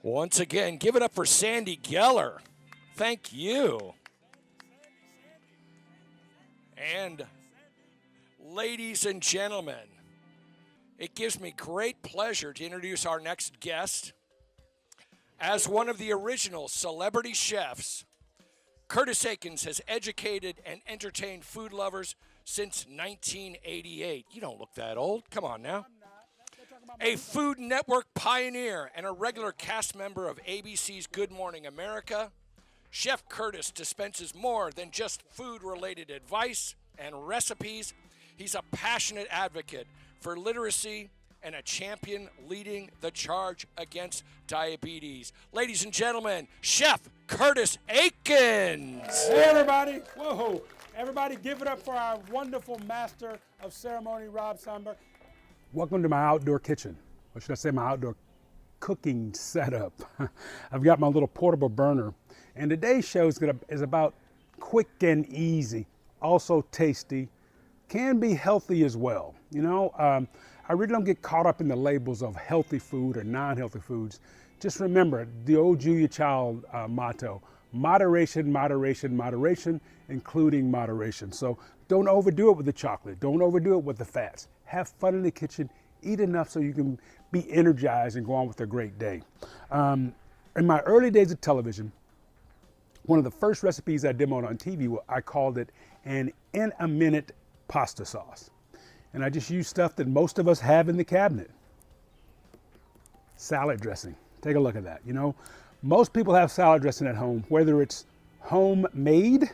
Once again, give it up for Sandy Geller. Thank you. And ladies and gentlemen, it gives me great pleasure to introduce our next guest. As one of the original celebrity chefs, Curtis Aikens has educated and entertained food lovers since 1988. You don't look that old. Come on now. A Food Network pioneer and a regular cast member of ABC's Good Morning America, Chef Curtis dispenses more than just food-related advice and recipes. He's a passionate advocate for literacy and a champion leading the charge against diabetes. Ladies and gentlemen, Chef Curtis Aikens. Hey, everybody. Whoa. Everybody give it up for our wonderful master of ceremony, Rob Somber. Welcome to my outdoor kitchen, or should I say my outdoor cooking setup. I've got my little portable burner, and today's show is about quick and easy, also tasty, can be healthy as well. You know, I really don't get caught up in the labels of healthy food or non-healthy foods. Just remember the old Julia Child motto, moderation, moderation, moderation, including moderation. So don't overdo it with the chocolate. Don't overdo it with the fats. Have fun in the kitchen. Eat enough so you can be energized and go on with a great day. In my early days of television, one of the first recipes I demoed on TV, I called it an in-a-minute pasta sauce. And I just used stuff that most of us have in the cabinet. Salad dressing. Take a look at that. You know, most people have salad dressing at home, whether it's homemade,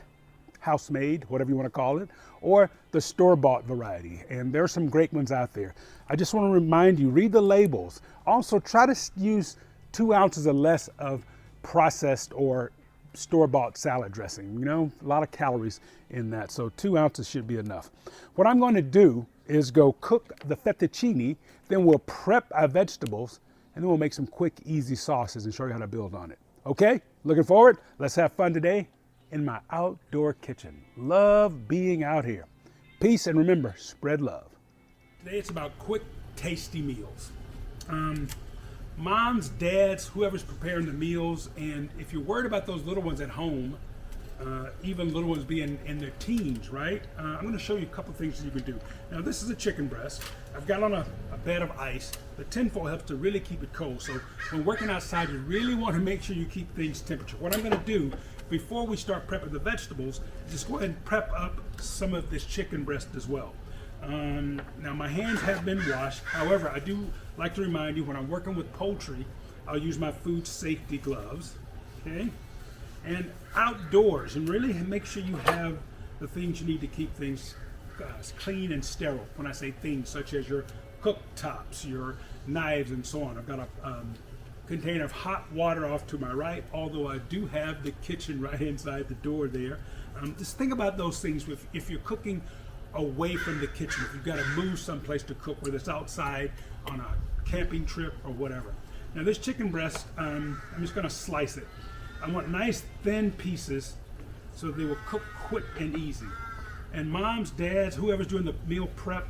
house-made, whatever you want to call it, or the store-bought variety. And there are some great ones out there. I just want to remind you, read the labels. Also, try to use 2 ounces or less of processed or store-bought salad dressing. You know, a lot of calories in that, so 2 ounces should be enough. What I'm going to do is go cook the fettuccine, then we'll prep our vegetables, and then we'll make some quick, easy sauces and show you how to build on it. Okay? Looking forward? Let's have fun today in my outdoor kitchen. Love being out here. Peace, and remember, spread love. Today it's about quick, tasty meals. Moms, dads, whoever's preparing the meals, and if you're worried about those little ones at home, even little ones being in their teens, right? I'm going to show you a couple things that you can do. Now, this is a chicken breast. I've got on a bed of ice. The tinfoil helps to really keep it cold. So when working outside, you really want to make sure you keep things temperature. What I'm going to do before we start prepping the vegetables, just go ahead and prep up some of this chicken breast as well. Now, my hands have been washed. However, I do like to remind you when I'm working with poultry, I'll use my food safety gloves. Okay? And outdoors, and really make sure you have the things you need to keep things clean and sterile. When I say things, such as your cooktops, your knives, and so on. I've got a container of hot water off to my right, although I do have the kitchen right inside the door there. Just think about those things if you're cooking away from the kitchen, if you've got to move someplace to cook, whether it's outside on a camping trip or whatever. Now, this chicken breast, I'm just going to slice it. I want nice thin pieces so they will cook quick and easy. And moms, dads, whoever's doing the meal prep,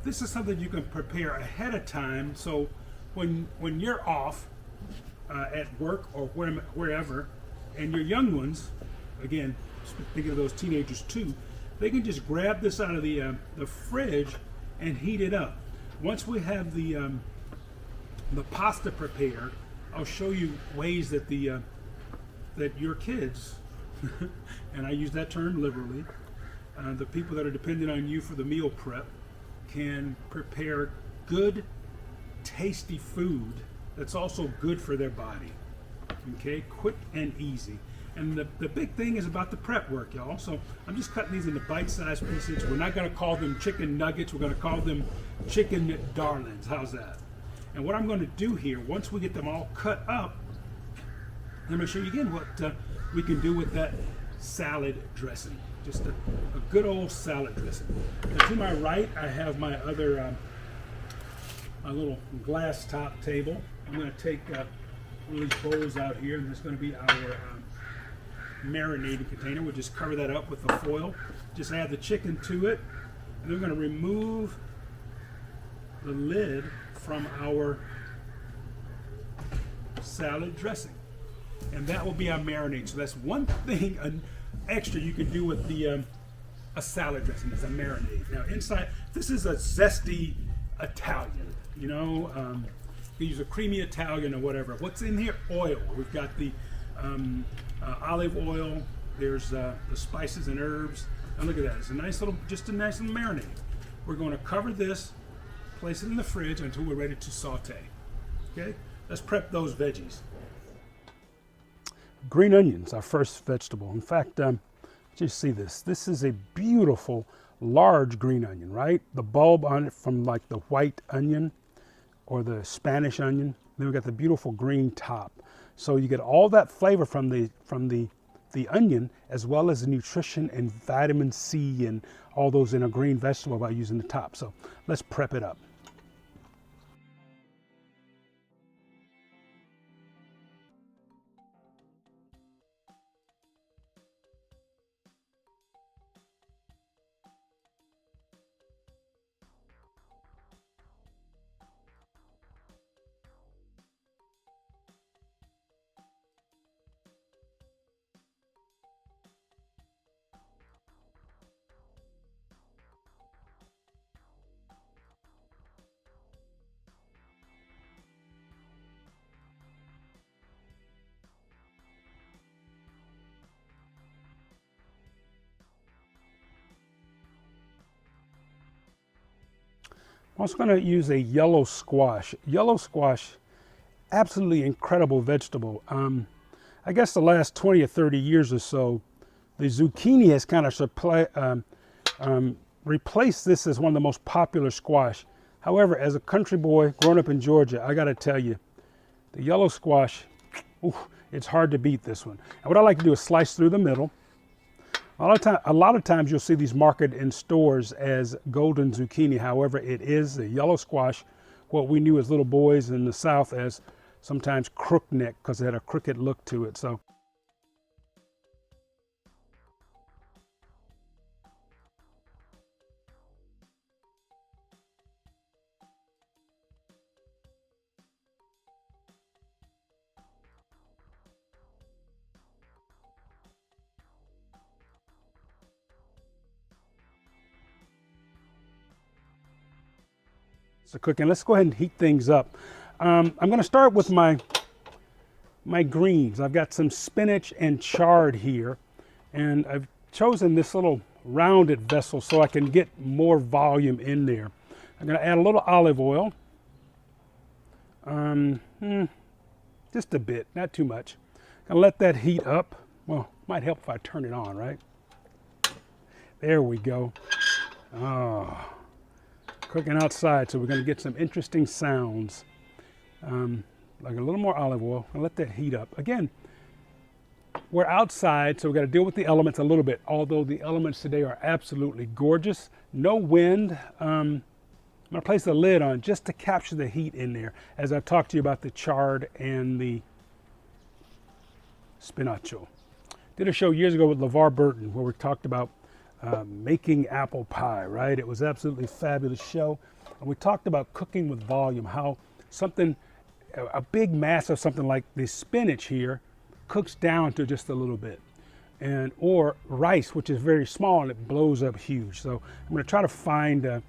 this is something you can prepare ahead of time, so when you're off at work or wherever, and your young ones, again, thinking of those teenagers too, they can just grab this out of the fridge and heat it up. Once we have the pasta prepared, I'll show you ways that that your kids, and I use that term liberally, the people that are dependent on you for the meal prep can prepare good, tasty food that's also good for their body. Okay, quick and easy. And the big thing is about the prep work, y'all. So I'm just cutting these into bite-sized pieces. We're not going to call them chicken nuggets. We're going to call them chicken darlings. How's that? And what I'm going to do here, once we get them all cut up, I'm going to show you again what we can do with that salad dressing. Just a good old salad dressing. Now, to my right, I have my other my little glass top table. I'm going to take one of these bowls out here, and it's going to be our marinating container. We'll just cover that up with the foil. Just add the chicken to it, and then we're going to remove the lid from our salad dressing. And that will be our marinade. So that's one thing extra you can do with the a salad dressing is a marinade. Now inside, this is a zesty Italian, you know, you use a creamy Italian or whatever. What's in here? Oil. We've got the olive oil. There's the spices and herbs. And look at that. It's a nice little marinade. We're going to cover this, place it in the fridge until we're ready to saute. Okay? Let's prep those veggies. Green onions, our first vegetable. In fact, just see this. This is a beautiful, large green onion, right? The bulb on it from like the white onion or the Spanish onion. Then we got the beautiful green top. So you get all that flavor from the onion, as well as the nutrition and vitamin C and all those in a green vegetable by using the top. So let's prep it up. I'm also going to use a yellow squash. Yellow squash, absolutely incredible vegetable. I guess the last 20 or 30 years or so, the zucchini has kind of replaced this as one of the most popular squash. However, as a country boy growing up in Georgia, I got to tell you, the yellow squash, it's hard to beat this one. And what I like to do is slice through the middle. A lot of times you'll see these marketed in stores as golden zucchini. However, it is a yellow squash, what we knew as little boys in the South as sometimes crookneck, because it had a crooked look to it. So cooking. Let's go ahead and heat things up. I'm going to start with my greens. I've got some spinach and chard here, and I've chosen this little rounded vessel so I can get more volume in there. I'm going to add a little olive oil, just a bit, not too much. I'm going to let that heat up. Well, might help if I turn it on, right? There we go. Oh. Cooking outside, so we're going to get some interesting sounds. Like a little more olive oil, and let that heat up. Again, we're outside, so we've got to deal with the elements a little bit, although the elements today are absolutely gorgeous. No wind. I'm going to place the lid on just to capture the heat in there as I've talked to you about the chard and the spinacho. Did a show years ago with Lavar Burton where we talked about making apple pie, right? It was absolutely fabulous show. And we talked about cooking with volume, how a big mass of something like the spinach here cooks down to just a little bit. Or rice, which is very small and it blows up huge. So I'm going to try to find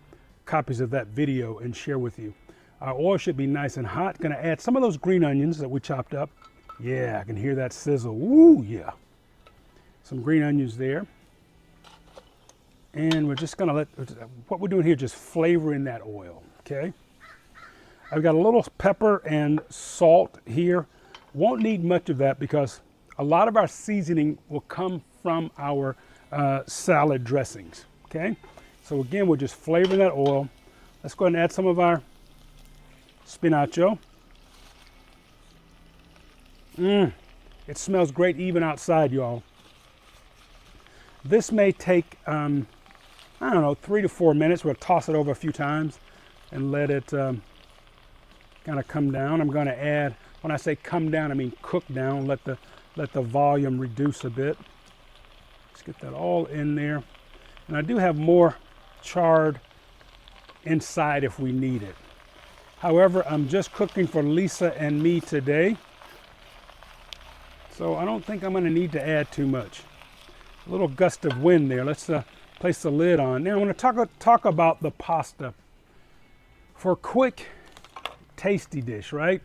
copies of that video and share with you. Our oil should be nice and hot. Going to add some of those green onions that we chopped up. Yeah, I can hear that sizzle. Ooh, yeah. Some green onions there. And we're just going to what we're doing here, just flavoring that oil, okay? I've got a little pepper and salt here. Won't need much of that because a lot of our seasoning will come from our salad dressings, okay? So again, we're just flavoring that oil. Let's go ahead and add some of our spinacho. It smells great even outside, y'all. This may take, I don't know, 3 to 4 minutes. We'll toss it over a few times and let it kind of come down. I'm going to add, when I say come down, I mean cook down. Let the volume reduce a bit. Let's get that all in there. And I do have more chard inside if we need it. However, I'm just cooking for Lisa and me today. So I don't think I'm going to need to add too much. A little gust of wind there. Let's place the lid on. Now I want to talk about the pasta. For a quick, tasty dish, right?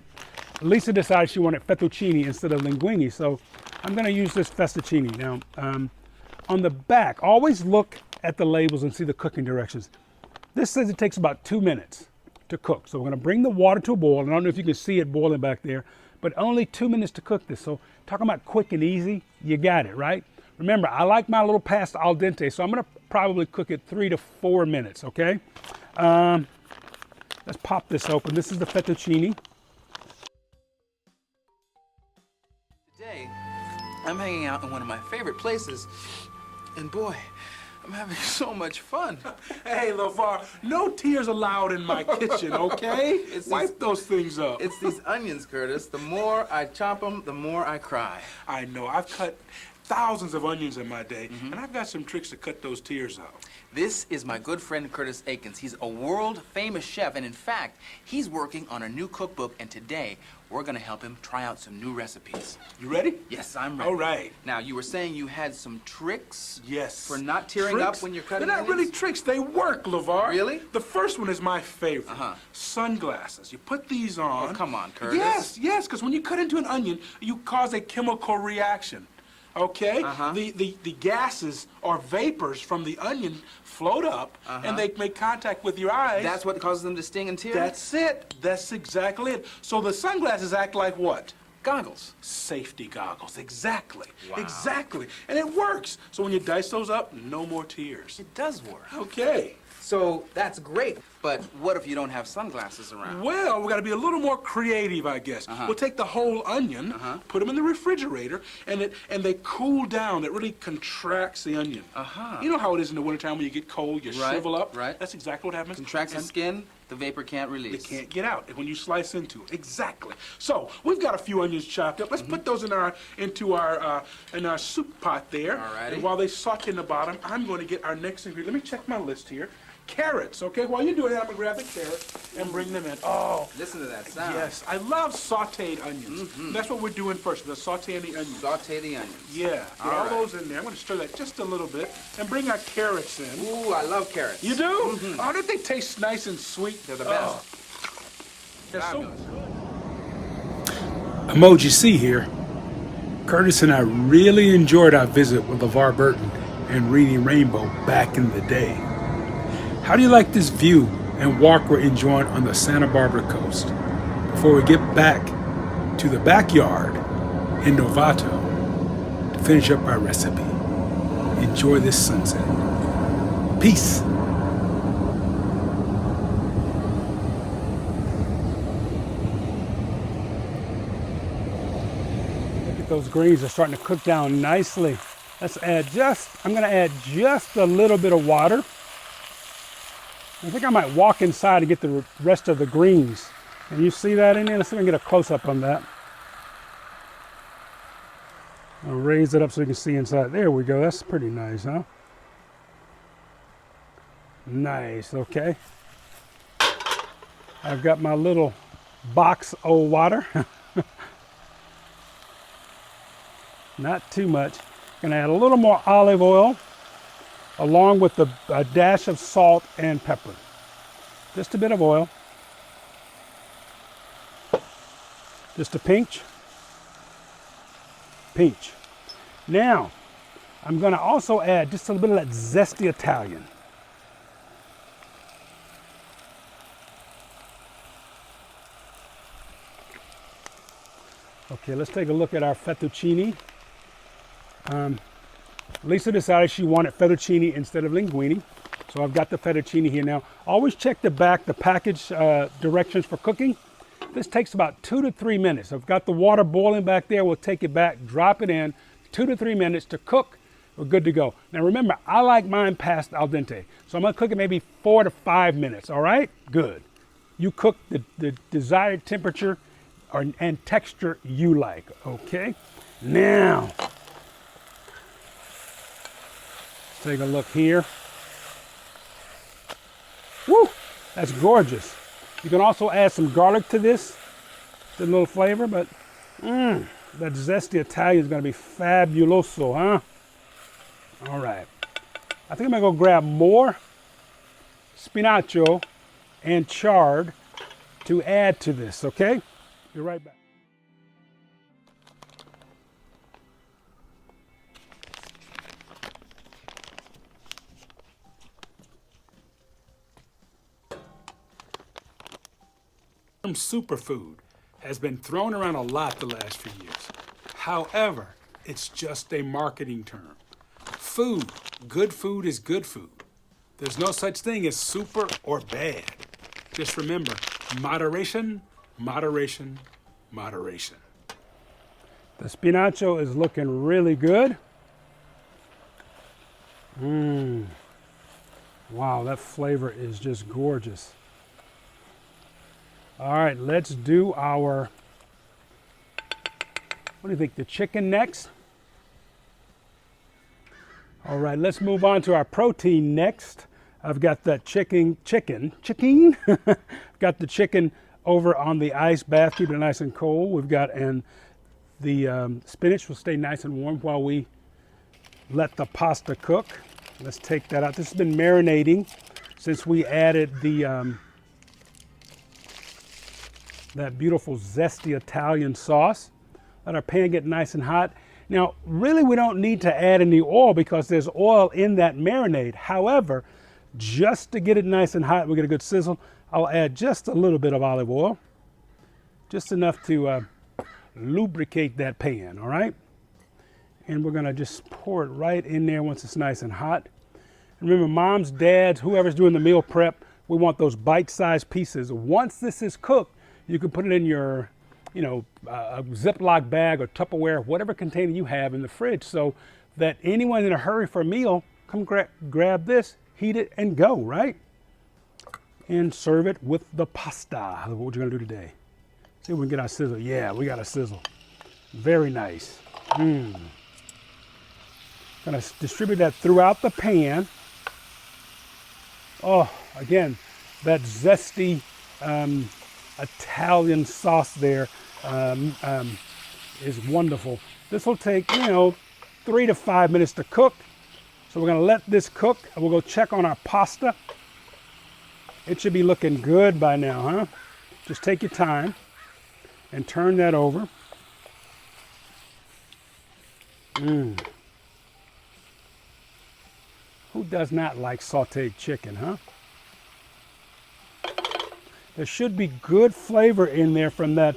Lisa decided she wanted fettuccine instead of linguine, so I'm going to use this fettuccine. Now, on the back, always look at the labels and see the cooking directions. This says it takes about 2 minutes to cook. So we're going to bring the water to a boil. And I don't know if you can see it boiling back there, but only 2 minutes to cook this. So talking about quick and easy, you got it, right? Remember, I like my little pasta al dente, so I'm going to probably cook it 3 to 4 minutes, okay? Let's pop this open. This is the fettuccine. Today, I'm hanging out in one of my favorite places, and boy, I'm having so much fun. Hey, Lavar, no tears allowed in my kitchen, okay? Wipe those things up. It's these onions, Curtis. The more I chop them, the more I cry. I know. I've cut thousands of onions in my day, and I've got some tricks to cut those tears out. This is my good friend Curtis Aikens. He's a world-famous chef, and in fact, he's working on a new cookbook, and today, we're gonna help him try out some new recipes. You ready? Yes, I'm ready. All right. Now, you were saying you had some tricks? Yes. For not tearing Tricks? up when you're cutting They're not onions? really tricks. They work, Lavar. Really? The first one is my favorite. Uh-huh. Sunglasses. You put these on. Oh, come on, Curtis. Yes, because when you cut into an onion, you cause a chemical reaction. Okay? Uh-huh. The gases or vapors from the onion float up, and they make contact with your eyes. That's what causes them to sting and tear? That's it. That's exactly it. So the sunglasses act like what? Goggles. Safety goggles. Exactly. Wow. Exactly. And it works. So when you dice those up, no more tears. It does work. Okay. So that's great, but what if you don't have sunglasses around? Well, we got to be a little more creative, I guess. We'll take the whole onion, put them in the refrigerator, and they cool down. It really contracts the onion. You know how it is in the wintertime when you get cold, you shrivel up? Right. That's exactly what happens. Contracts the skin, the vapor can't release. It can't get out when you slice into it. Exactly. So we've got a few onions chopped up. Let's put those into our soup pot there. Alrighty. And while they saute in the bottom, I'm going to get our next ingredient. Let me check my list here. Carrots, okay? While you're doing that, I'm going to grab the carrots and bring them in. Oh. Listen to that sound. Yes, I love sauteed onions. That's what we're doing first, the sauteing the onions. Saute the onions. Yeah, get all right. those in there. I'm going to stir that just a little bit and bring our carrots in. Ooh, I love carrots. You do? Oh, don't they taste nice and sweet? They're the best. They're so Fabulous. good. Emoji C here. Curtis and I really enjoyed our visit with Lavar Burton and Reading Rainbow back in the day. How do you like this view and walk we're enjoying on the Santa Barbara coast? Before we get back to the backyard in Novato to finish up our recipe, enjoy this sunset. Peace. Look at those greens are starting to cook down nicely. Let's add I'm going to add just a little bit of water. I think I might walk inside to get the rest of the greens. Can you see that in there? Let's see if I can get a close-up on that. I'll raise it up so you can see inside. There we go. That's pretty nice, huh? Nice, okay. I've got my little box of water. Not too much. Gonna add a little more olive oil, along with a dash of salt and pepper. Just a bit of oil. Just a pinch. Pinch. Now, I'm going to also add just a little bit of that zesty Italian. Okay, let's take a look at our fettuccine. Lisa decided she wanted fettuccine instead of linguine. So I've got the fettuccine here now. Always check the back, the package directions for cooking. This takes about 2 to 3 minutes. I've got the water boiling back there. We'll take it back, drop it in, 2 to 3 minutes to cook. We're good to go. Now remember, I like mine past al dente. So I'm gonna cook it maybe 4 to 5 minutes, all right? Good. You cook the desired temperature and texture you like, okay? Now, take a look here. Woo, that's gorgeous. You can also add some garlic to this, a little flavor, but That zesty Italian is going to be fabuloso, huh? All right. I think I'm going to go grab more spinacho and chard to add to this, okay? Be right back. Superfood has been thrown around a lot the last few years. However, it's just a marketing term. Good food is good food. There's no such thing as super or bad. Just remember, moderation, moderation, moderation. The spinacho is looking really good. Wow, that flavor is just gorgeous. All right, let's do our, what do you think, the chicken next? All right, let's move on to our protein next. I've got that chicken. I've got the chicken over on the ice bath, keeping it nice and cold. We've got, and the spinach will stay nice and warm while we let the pasta cook. Let's take that out. This has been marinating since we added the, that beautiful zesty Italian sauce. Let our pan get nice and hot. Now, really we don't need to add any oil because there's oil in that marinade. However, just to get it nice and hot, we get a good sizzle, I'll add just a little bit of olive oil. Just enough to lubricate that pan, all right? And we're gonna just pour it right in there once it's nice and hot. And remember, moms, dads, whoever's doing the meal prep, we want those bite-sized pieces. Once this is cooked, you can put it in your, a Ziploc bag or Tupperware, whatever container you have in the fridge, so that anyone in a hurry for a meal, come grab this, heat it, and go, right? And serve it with the pasta. What we're gonna do today. See if we can get our sizzle. Yeah, we got a sizzle. Very nice. Gonna distribute that throughout the pan. Oh, again, that zesty Italian sauce there is wonderful. This will take, 3 to 5 minutes to cook. So we're gonna let this cook and we'll go check on our pasta. It should be looking good by now, huh? Just take your time and turn that over. Who does not like sauteed chicken, huh? There should be good flavor in there from that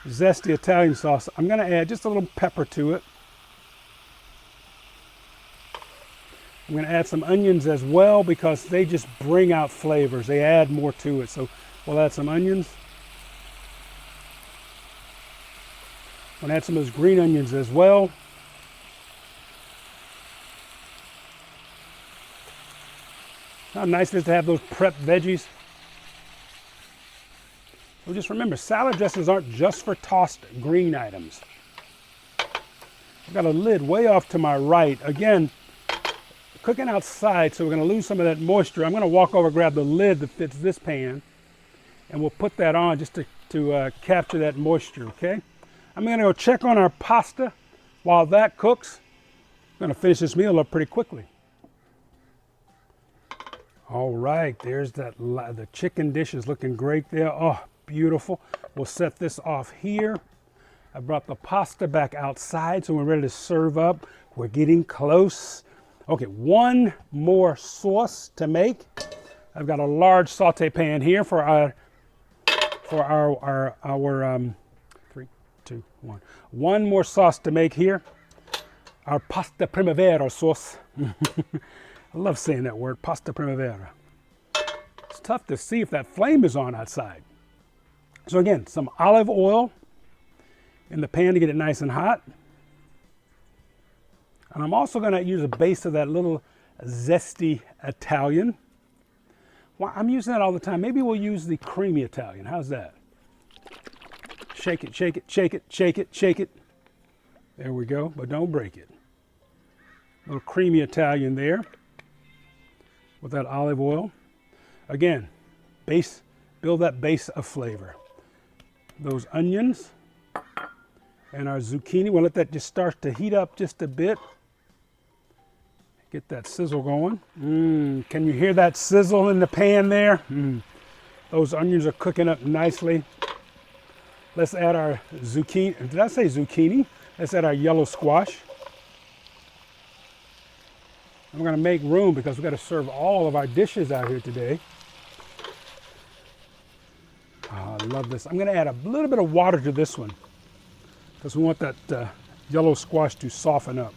zesty Italian sauce. I'm gonna add just a little pepper to it. I'm gonna add some onions as well because they just bring out flavors. They add more to it. So we'll add some onions. I'm gonna add some of those green onions as well. How nice it is to have those prepped veggies. So just remember, salad dressings aren't just for tossed green items. I've got a lid way off to my right. Again, cooking outside, so we're gonna lose some of that moisture. I'm gonna walk over, grab the lid that fits this pan, and we'll put that on just to capture that moisture, okay? I'm gonna go check on our pasta while that cooks. I'm gonna finish this meal up pretty quickly. All right, there's that, the chicken dish is looking great there. Oh, beautiful. We'll set this off here. I brought the pasta back outside, so we're ready to serve up. We're getting close. Okay, one more sauce to make. I've got a large saute pan here for our 3, 2, 1. One more sauce to make here. Our pasta Primavera sauce. I love saying that word, pasta Primavera. It's tough to see if that flame is on outside. So again, some olive oil in the pan to get it nice and hot. And I'm also gonna use a base of that little zesty Italian. Well, I'm using that all the time. Maybe we'll use the creamy Italian. How's that? Shake it, shake it, shake it, shake it, shake it. There we go, but don't break it. A little creamy Italian there with that olive oil. Again, build that base of flavor. Those onions And our zucchini, we'll let that just start to heat up just a bit. Get that sizzle going. Can you hear that sizzle in the pan there? Those onions are cooking up nicely. Let's add our zucchini. Did I say zucchini? Let's add our yellow squash. I'm going to make room because we've got to serve all of our dishes out here today. Oh, I love this. I'm going to add a little bit of water to this one because we want that yellow squash to soften up.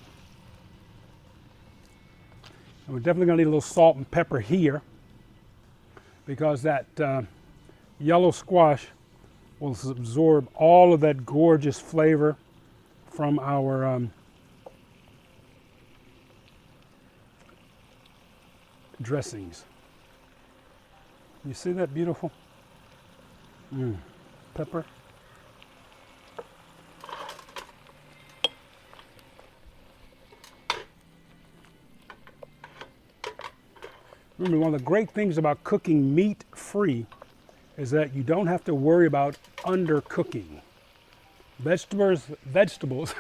And we're definitely going to need a little salt and pepper here because that yellow squash will absorb all of that gorgeous flavor from our dressings. You see that beautiful pepper? Remember, one of the great things about cooking meat-free is that you don't have to worry about undercooking. Vegetables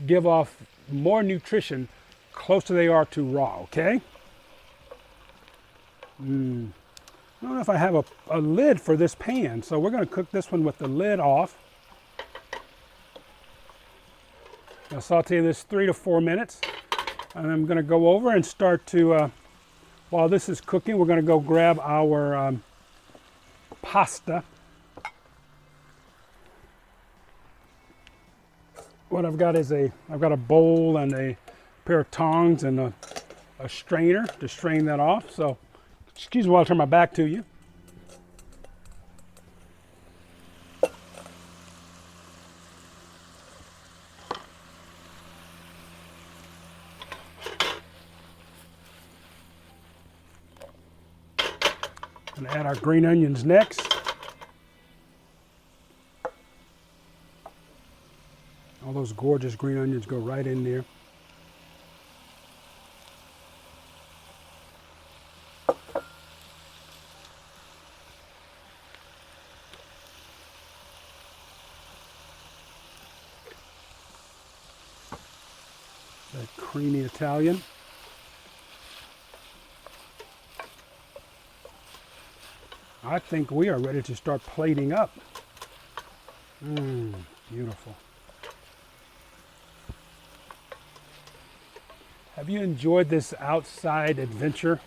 give off more nutrition closer they are to raw, okay? I don't know if I have a lid for this pan, so we're going to cook this one with the lid off. I'll saute this 3 to 4 minutes, and I'm going to go over and start to, while this is cooking, we're going to go grab our pasta. What I've got is I've got a bowl and a pair of tongs and a strainer to strain that off. So, excuse me while I turn my back to you. I'm going to add our green onions next. All those gorgeous green onions go right in there. That creamy Italian. I think we are ready to start plating up. Beautiful. Have you enjoyed this outside adventure?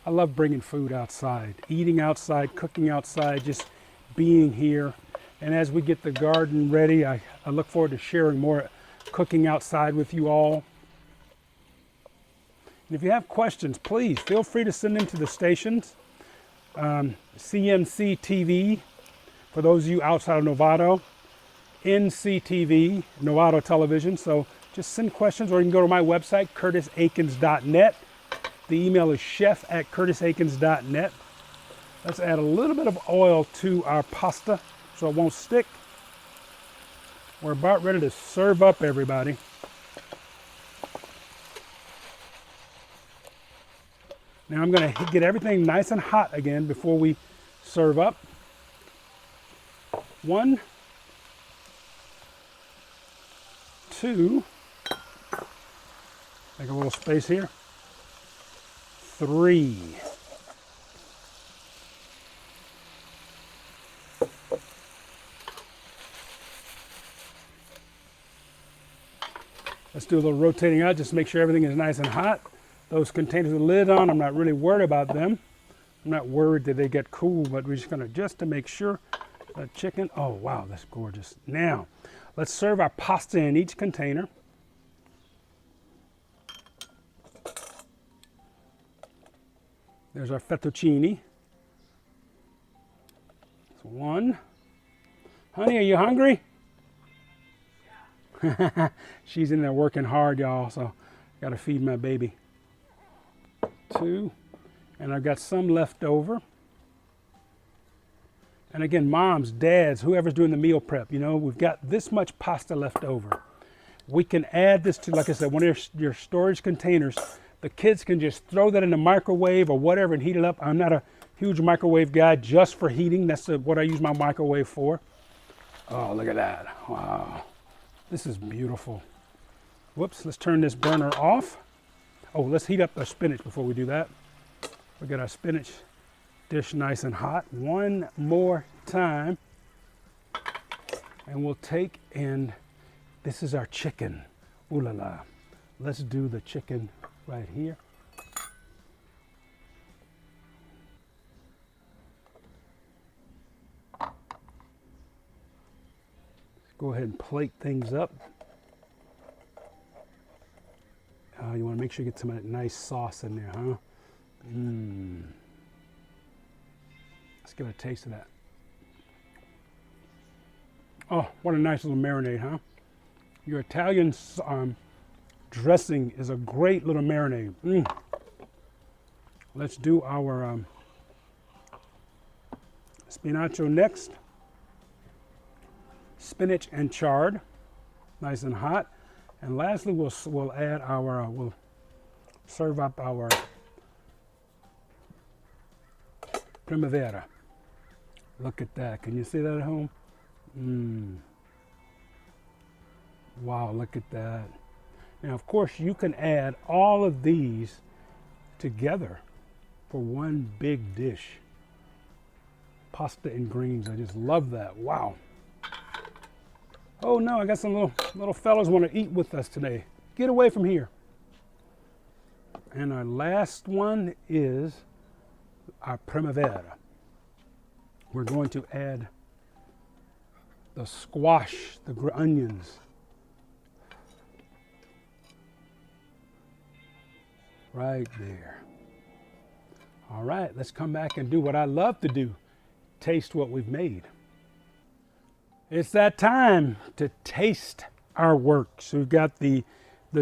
I love bringing food outside, eating outside, cooking outside, just being here. And as we get the garden ready, I look forward to sharing more cooking outside with you all. And if you have questions, please feel free to send them to the stations. CMC TV, for those of you outside of Novato, NCTV, Novato Television. So just send questions, or you can go to my website, curtisaikens.net. The email is chef@curtisaikens.net. Let's add a little bit of oil to our pasta so it won't stick. We're about ready to serve up, everybody. Now I'm going to get everything nice and hot again before we serve up. 1, 2, make a little space here. 3. Let's do a little rotating out, just to make sure everything is nice and hot. Those containers with the lid on, I'm not really worried about them. I'm not worried that they get cool, but we're just going to, just to make sure, that chicken, oh wow, that's gorgeous. Now, let's serve our pasta in each container. There's our fettuccine. That's 1. Honey, are you hungry? Yeah. She's in there working hard, y'all, so got to feed my baby. 2, and I've got some left over. And again, moms, dads, whoever's doing the meal prep, you know, we've got this much pasta left over. We can add this to, like I said, one of your storage containers. The kids can just throw that in the microwave or whatever and heat it up. I'm not a huge microwave guy, just for heating. That's what I use my microwave for. Oh, look at that. Wow. This is beautiful. Whoops, let's turn this burner off. Oh, let's heat up our spinach before we do that. We'll get our spinach dish nice and hot one more time. And we'll take, and this is our chicken. Ooh la la. Let's do the chicken right here. Let's go ahead and plate things up. You want to make sure you get some of that nice sauce in there, huh? Let's give it a taste of that. Oh, what a nice little marinade, huh? Your Italian dressing is a great little marinade. Let's do our spinacho next. Spinach and chard, nice and hot. And lastly, we'll add our, we'll serve up our Primavera. Look at that. Can you see that at home? Wow, look at that. Now, of course, you can add all of these together for one big dish. Pasta and greens. I just love that. Wow. Oh no, I got some little fellas want to eat with us today. Get away from here. And our last one is our Primavera. We're going to add the squash, the onions. Right there. All right, let's come back and do what I love to do. Taste what we've made. It's that time to taste our work. So we've got the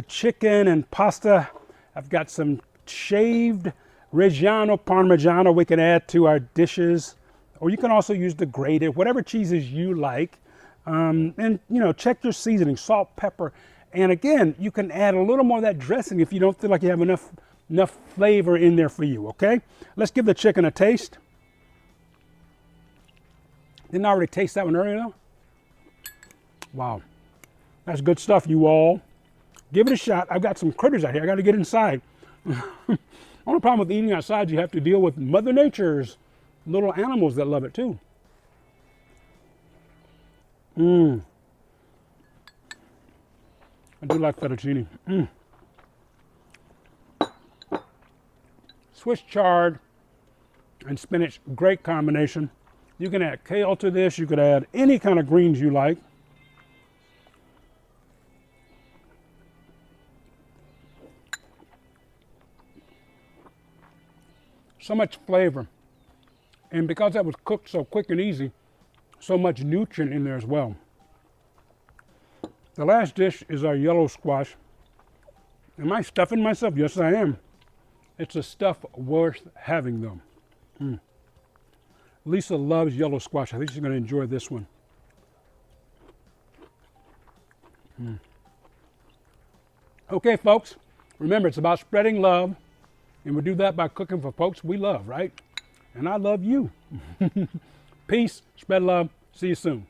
chicken and pasta. I've got some shaved Reggiano Parmigiano we can add to our dishes. Or you can also use the grated, whatever cheeses you like. And you know, check your seasoning, salt, pepper. And again, you can add a little more of that dressing if you don't feel like you have enough flavor in there for you, okay? Let's give the chicken a taste. Didn't I already taste that one earlier though? Wow, that's good stuff, you all. Give it a shot. I've got some critters out here. I got to get inside. Only problem with eating outside, you have to deal with Mother Nature's little animals that love it too. I do like fettuccine. Swiss chard and spinach, great combination. You can add kale to this. You could add any kind of greens you like. So much flavor. And because that was cooked so quick and easy, so much nutrient in there as well. The last dish is our yellow squash. Am I stuffing myself? Yes, I am. It's a stuff worth having though. Lisa loves yellow squash. I think she's going to enjoy this one. Okay, folks, remember it's about spreading love. And we do that by cooking for folks we love, right? And I love you. Peace, spread love. See you soon.